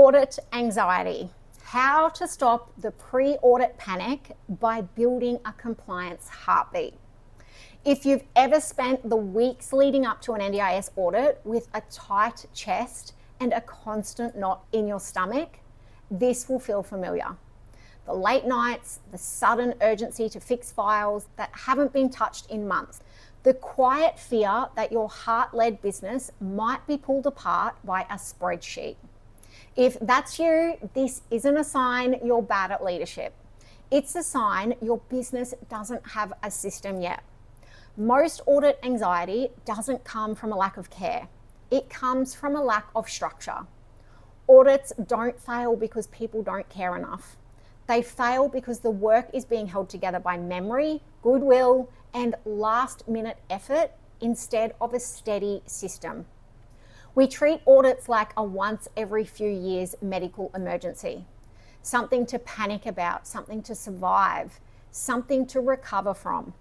Audit anxiety. How to stop the pre-audit panic by building a compliance heartbeat. If you've ever spent the weeks leading up to an NDIS audit with a tight chest and a constant knot in your stomach, this will feel familiar. The late nights, the sudden urgency to fix files that haven't been touched in months, the quiet fear that your heart-led business might be pulled apart by a spreadsheet. If that's you, this isn't a sign you're bad at leadership. It's a sign your business doesn't have a system yet. Most audit anxiety doesn't come from a lack of care. It comes from a lack of structure. Audits don't fail because people don't care enough. They fail because the work is being held together by memory, goodwill, and last-minute effort instead of a steady system. We treat audits like a once every few years medical emergency. Something to panic about, something to survive, something to recover from.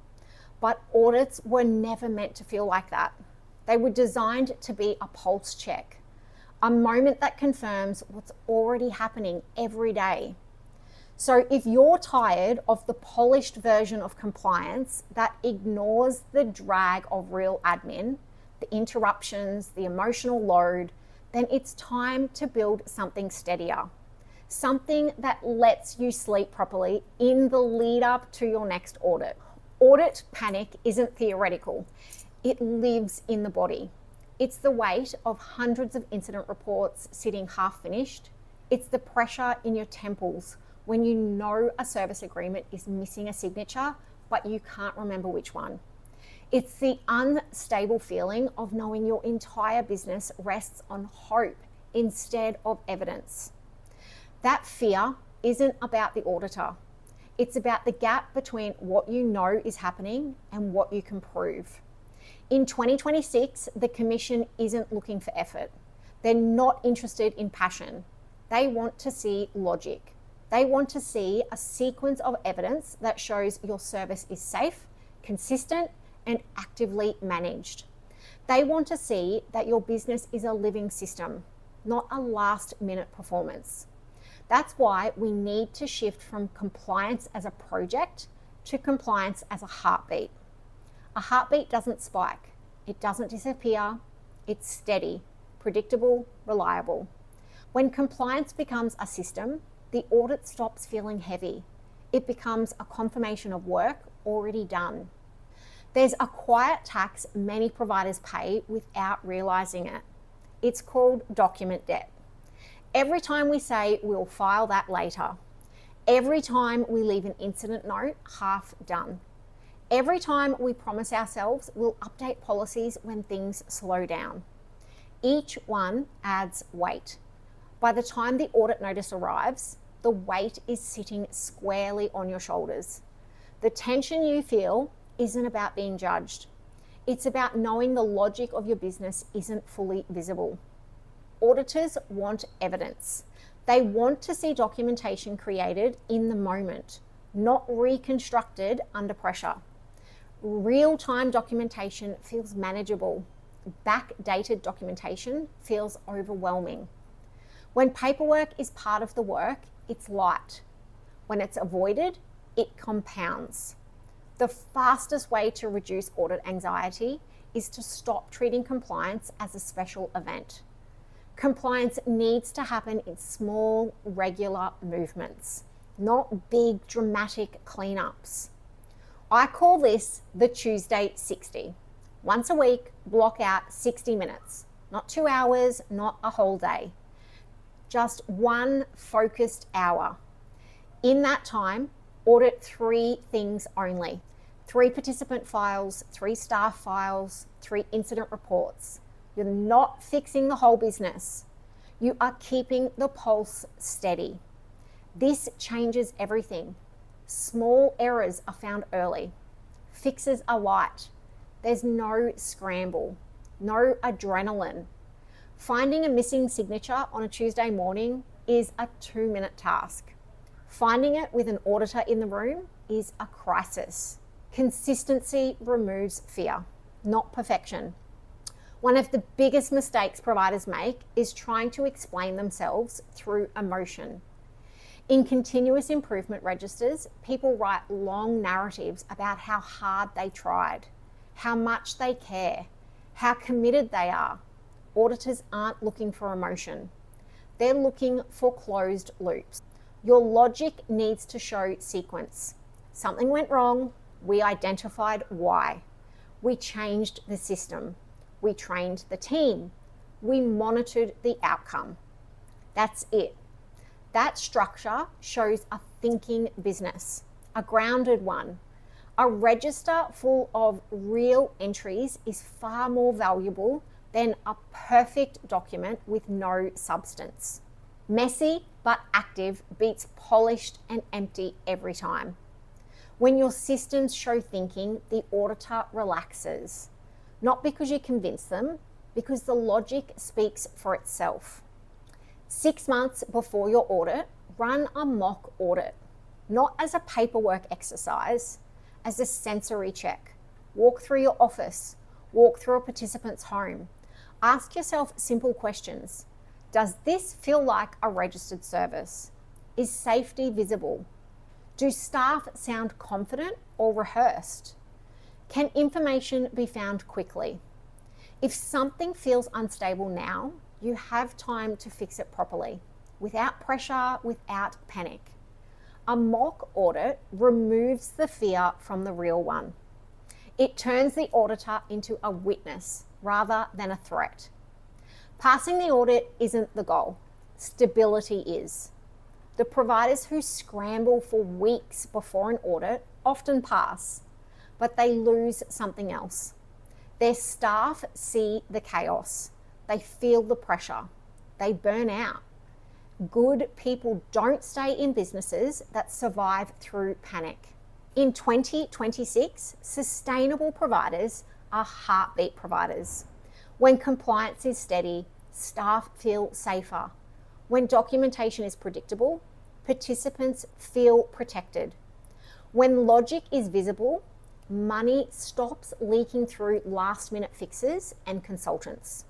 But audits were never meant to feel like that. They were designed to be a pulse check, a moment that confirms what's already happening every day. So if you're tired of the polished version of compliance that ignores the drag of real admin, the interruptions, the emotional load, then it's time to build something steadier. Something that lets you sleep properly in the lead up to your next audit. Audit panic isn't theoretical. It lives in the body. It's the weight of hundreds of incident reports sitting half finished. It's the pressure in your temples when you know a service agreement is missing a signature, but you can't remember which one. It's the unstable feeling of knowing your entire business rests on hope instead of evidence. That fear isn't about the auditor. It's about the gap between what you know is happening and what you can prove. In 2026, the Commission isn't looking for effort. They're not interested in passion. They want to see logic. They want to see a sequence of evidence that shows your service is safe, consistent, and actively managed. They want to see that your business is a living system, not a last-minute performance. That's why we need to shift from compliance as a project to compliance as a heartbeat. A heartbeat doesn't spike, it doesn't disappear, it's steady, predictable, reliable. When compliance becomes a system, the audit stops feeling heavy. It becomes a confirmation of work already done. There's a quiet tax many providers pay without realizing it. It's called document debt. Every time we say we'll file that later, every time we leave an incident note half done, every time we promise ourselves we'll update policies when things slow down, each one adds weight. By the time the audit notice arrives, the weight is sitting squarely on your shoulders. The tension you feel isn't about being judged. It's about knowing the logic of your business isn't fully visible. Auditors want evidence. They want to see documentation created in the moment, not reconstructed under pressure. Real-time documentation feels manageable. Backdated documentation feels overwhelming. When paperwork is part of the work, it's light. When it's avoided, it compounds. The fastest way to reduce audit anxiety is to stop treating compliance as a special event. Compliance needs to happen in small, regular movements, not big, dramatic cleanups. I call this the Tuesday 60. Once a week, block out 60 minutes, not 2 hours, not a whole day. Just one focused hour. In that time, audit 3 things only. 3 participant files, 3 staff files, 3 incident reports. You're not fixing the whole business. You are keeping the pulse steady. This changes everything. Small errors are found early. Fixes are light. There's no scramble, no adrenaline. Finding a missing signature on a Tuesday morning is a 2-minute task. Finding it with an auditor in the room is a crisis. Consistency removes fear, not perfection. One of the biggest mistakes providers make is trying to explain themselves through emotion. In continuous improvement registers, people write long narratives about how hard they tried, how much they care, how committed they are. Auditors aren't looking for emotion. They're looking for closed loops. Your logic needs to show sequence. Something went wrong. We identified why. We changed the system. We trained the team. We monitored the outcome. That's it. That structure shows a thinking business, a grounded one. A register full of real entries is far more valuable than a perfect document with no substance. Messy but active beats polished and empty every time. When your systems show thinking, the auditor relaxes. Not because you convince them, because the logic speaks for itself. 6 months before your audit, run a mock audit, not as a paperwork exercise, as a sensory check. Walk through your office, walk through a participant's home. Ask yourself simple questions. Does this feel like a registered service? Is safety visible? Do staff sound confident or rehearsed? Can information be found quickly? If something feels unstable now, you have time to fix it properly, without pressure, without panic. A mock audit removes the fear from the real one. It turns the auditor into a witness rather than a threat. Passing the audit isn't the goal. Stability is. The providers who scramble for weeks before an audit often pass, but they lose something else. Their staff see the chaos. They feel the pressure. They burn out. Good people don't stay in businesses that survive through panic. In 2026, sustainable providers are heartbeat providers. When compliance is steady, staff feel safer. When documentation is predictable, participants feel protected. When logic is visible, money stops leaking through last-minute fixes and consultants.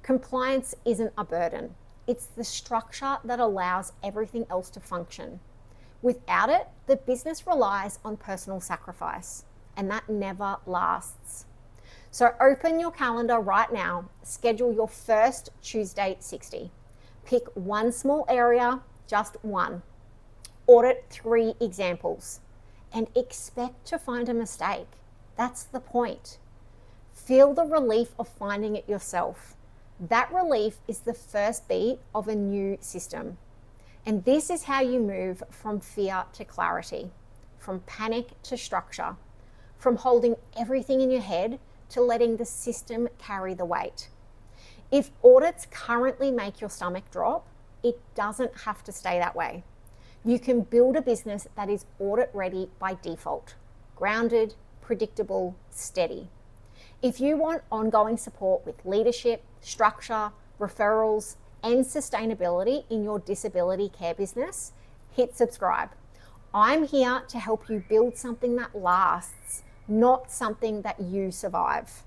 Compliance isn't a burden. It's the structure that allows everything else to function. Without it, the business relies on personal sacrifice, and that never lasts. So open your calendar right now, schedule your first Tuesday 60. Pick one small area, just one. Audit 3 examples, and expect to find a mistake. That's the point. Feel the relief of finding it yourself. That relief is the first beat of a new system. And this is how you move from fear to clarity, from panic to structure, from holding everything in your head to letting the system carry the weight. If audits currently make your stomach drop, it doesn't have to stay that way. You can build a business that is audit ready by default, grounded, predictable, steady. If you want ongoing support with leadership, structure, referrals, and sustainability in your disability care business, hit subscribe. I'm here to help you build something that lasts, not something that you survive.